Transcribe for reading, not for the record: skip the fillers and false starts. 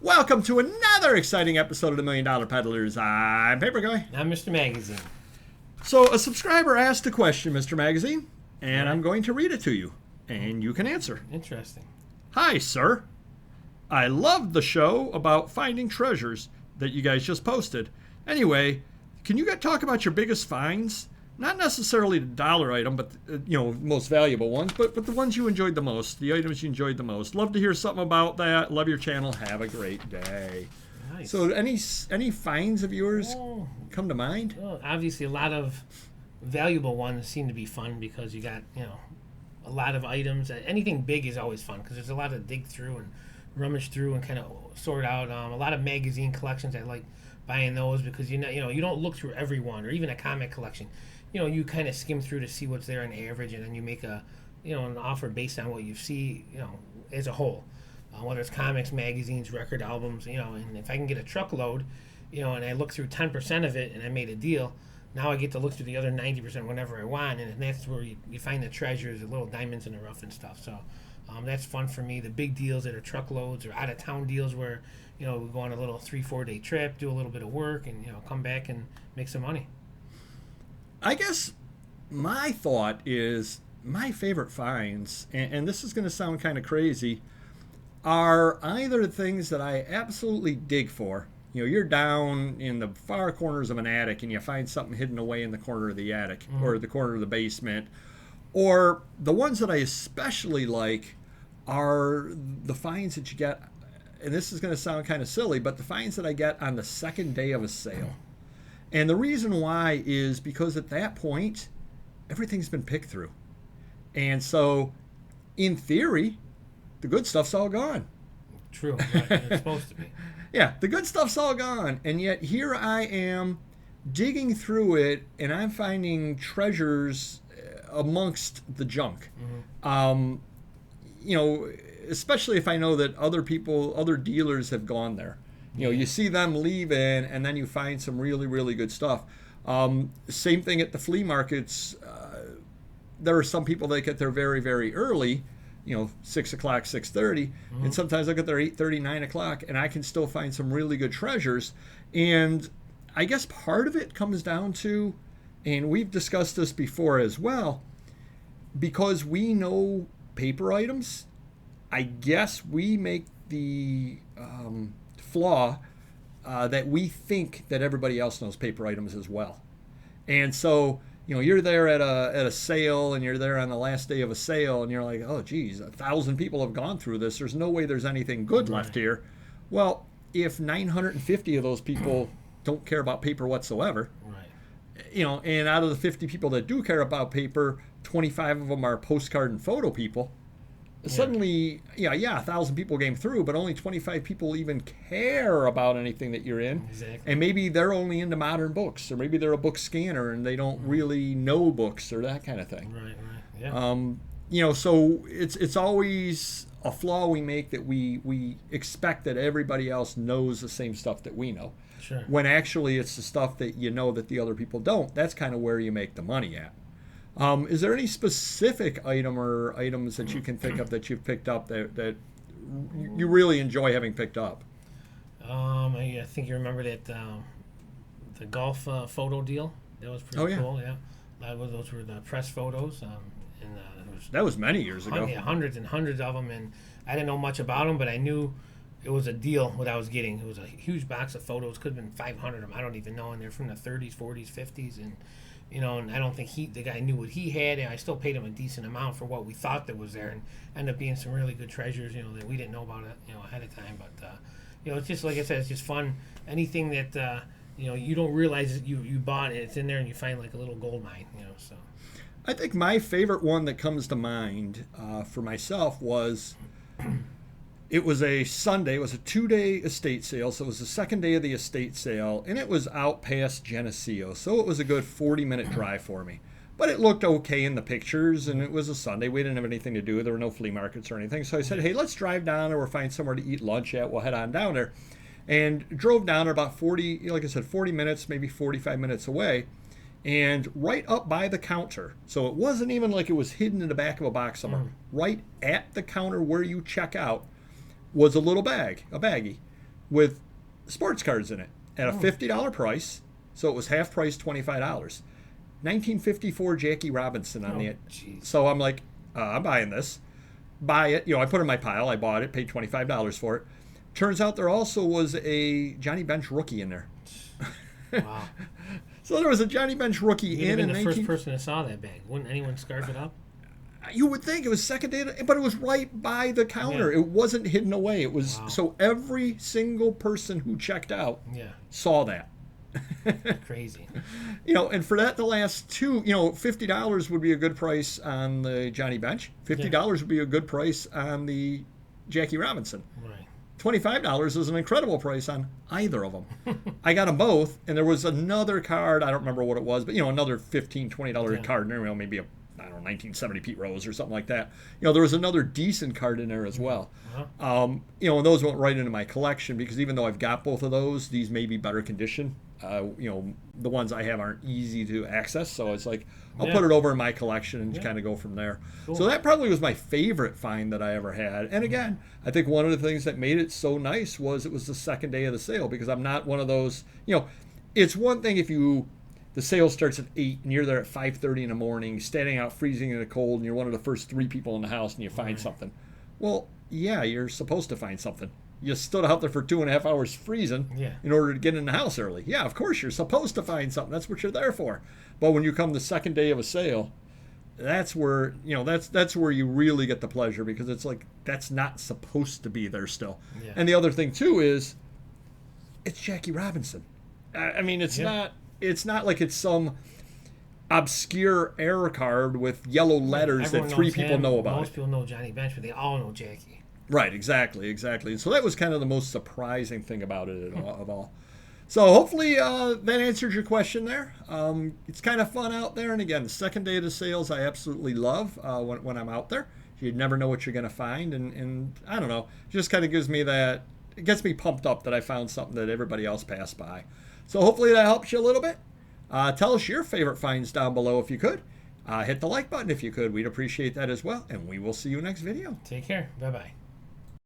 Welcome to another exciting episode of the $1 Million Peddlers. I'm Papergoy. I'm Mr. Magazine. So a subscriber asked a question, Mr. Magazine, and I'm going to read it to you, and you can answer. Interesting. Hi, sir. I loved the show about finding treasures that you guys just posted. Anyway, can you guys talk about your biggest finds? Not necessarily the dollar item, but most valuable ones, but the ones you enjoyed the most, the items you enjoyed the most. Love to hear something about that. Love your channel. Have a great day. Nice. So any finds of yours come to mind? Well, obviously, a lot of valuable ones seem to be fun because you got, a lot of items. Anything big is always fun because there's a lot to dig through and rummage through and kind of sort out. A lot of magazine collections, I like buying those because you don't look through every one, or even a comic collection. You kind of skim through to see what's there on average, and then you make an offer based on what you see, as a whole. Whether it's comics, magazines, record albums, and if I can get a truckload, and I look through 10% of it and I made a deal, now I get to look through the other 90% whenever I want, and that's where you find the treasures, the little diamonds in the rough and stuff. So that's fun for me. The big deals that are truckloads or out-of-town deals where, we go on a little 3-4 day trip, do a little bit of work, and, come back and make some money. I guess my thought is my favorite finds, and this is going to sound kind of crazy, are either things that I absolutely dig for. You're down in the far corners of an attic and you find something hidden away in the corner of the attic or the corner of the basement. Or the ones that I especially like are the finds that you get, and this is going to sound kind of silly, but the finds that I get on the second day of a sale. And the reason why is because at that point, everything's been picked through. And so, in theory, the good stuff's all gone. True. Right. It's supposed to be. Yeah, the good stuff's all gone. And yet here I am digging through it, and I'm finding treasures amongst the junk. Especially if I know that other dealers have gone there. You see them leaving, and then you find some really, really good stuff. Same thing at the flea markets. There are some people that get there very, very early, 6 o'clock, 6:30, and sometimes I get there 8:30, 9 o'clock, and I can still find some really good treasures. And I guess part of it comes down to, and we've discussed this before as well, because we know paper items, I guess we make the flaw that we think that everybody else knows paper items as well. And so, you're there at a sale, and you're there on the last day of a sale, and you're like, oh, geez, 1,000 people have gone through this. There's no way there's anything good left here. Well, if 950 of those people don't care about paper whatsoever, and out of the 50 people that do care about paper, 25 of them are postcard and photo people. Suddenly, 1,000 people came through, but only 25 people even care about anything that you're in. Exactly. And maybe they're only into modern books, or maybe they're a book scanner and they don't really know books or that kind of thing. Right. Yeah. So it's always a flaw we make that we expect that everybody else knows the same stuff that we know. Sure. When actually it's the stuff that that the other people don't. That's kind of where you make the money at. Is there any specific item or items that you can think of that you've picked up that you really enjoy having picked up? I think you remember that the golf photo deal. That was pretty cool. Yeah, those were the press photos. That was many years ago. Hundreds and hundreds of them, and I didn't know much about them, but I knew it was a deal what I was getting. It was a huge box of photos. Could have been 500 of them. I don't even know, and they're from the 30s, 40s, 50s, and. And I don't think the guy knew what he had, and I still paid him a decent amount for what we thought that was there, and ended up being some really good treasures, that we didn't know about it, ahead of time. But, it's just, like I said, it's just fun. Anything that, you don't realize that you bought it, it's in there, and you find like a little gold mine, so. I think my favorite one that comes to mind for myself was... It was a Sunday. It was a 2-day estate sale, so it was the second day of the estate sale, and it was out past Geneseo, so it was a good 40-minute drive for me. But it looked okay in the pictures, and it was a Sunday. We didn't have anything to do. There were no flea markets or anything, so I said, hey, let's drive down there. We'll find somewhere to eat lunch at. We'll head on down there. And drove down there about 40 minutes, maybe 45 minutes away, and right up by the counter. So it wasn't even like it was hidden in the back of a box somewhere. Right at the counter where you check out was a little bag, a baggie. with sports cards in it at a $50 price. So it was half price, $25. 1954 Jackie Robinson on the. So I'm like, I'm buying this. Buy it. I put it in my pile. I bought it, paid $25 for it. Turns out there also was a Johnny Bench rookie in there. Wow. So there was a Johnny Bench rookie You'd have been the first person that saw that bag. Wouldn't anyone scarf it up? You would think it was second day, but it was right by the counter. Yeah. It wasn't hidden away. It was so every single person who checked out saw that. Crazy. And for that, the last two, $50 would be a good price on the Johnny Bench. $50 would be a good price on the Jackie Robinson. Right. $25 is an incredible price on either of them. I got them both, and there was another card. I don't remember what it was, but another $15, $20 card in there. Maybe a 1970 Pete Rose or something like that. There was another decent card in there as well. And those went right into my collection because even though I've got both of those, these may be better condition. The ones I have aren't easy to access, so it's like I'll put it over in my collection and just kind of go from there. Cool. So that probably was my favorite find that I ever had. And again, I think one of the things that made it so nice was it was the second day of the sale because I'm not one of those. It's one thing if the sale starts at 8 and you're there at 5:30 in the morning, standing out freezing in the cold, and you're one of the first 3 people in the house and you find something. Well, yeah, you're supposed to find something. You stood out there for 2.5 hours freezing in order to get in the house early. Yeah, of course you're supposed to find something. That's what you're there for. But when you come the second day of a sale, that's where that's where you really get the pleasure because it's like that's not supposed to be there still. Yeah. And the other thing too is it's Jackie Robinson. I mean, it's not like it's some obscure error card with yellow letters that 3 people know about. Most people know Johnny Bench, but they all know Jackie. Right, exactly. And so that was kind of the most surprising thing about it of all. So hopefully that answers your question there. It's kind of fun out there. And again, the second day of the sales I absolutely love when I'm out there. You never know what you're going to find. And I don't know, it just kind of gives me that, it gets me pumped up that I found something that everybody else passed by. So hopefully that helps you a little bit. Tell us your favorite finds down below if you could. Hit the like button if you could. We'd appreciate that as well. And we will see you next video. Take care. Bye-bye.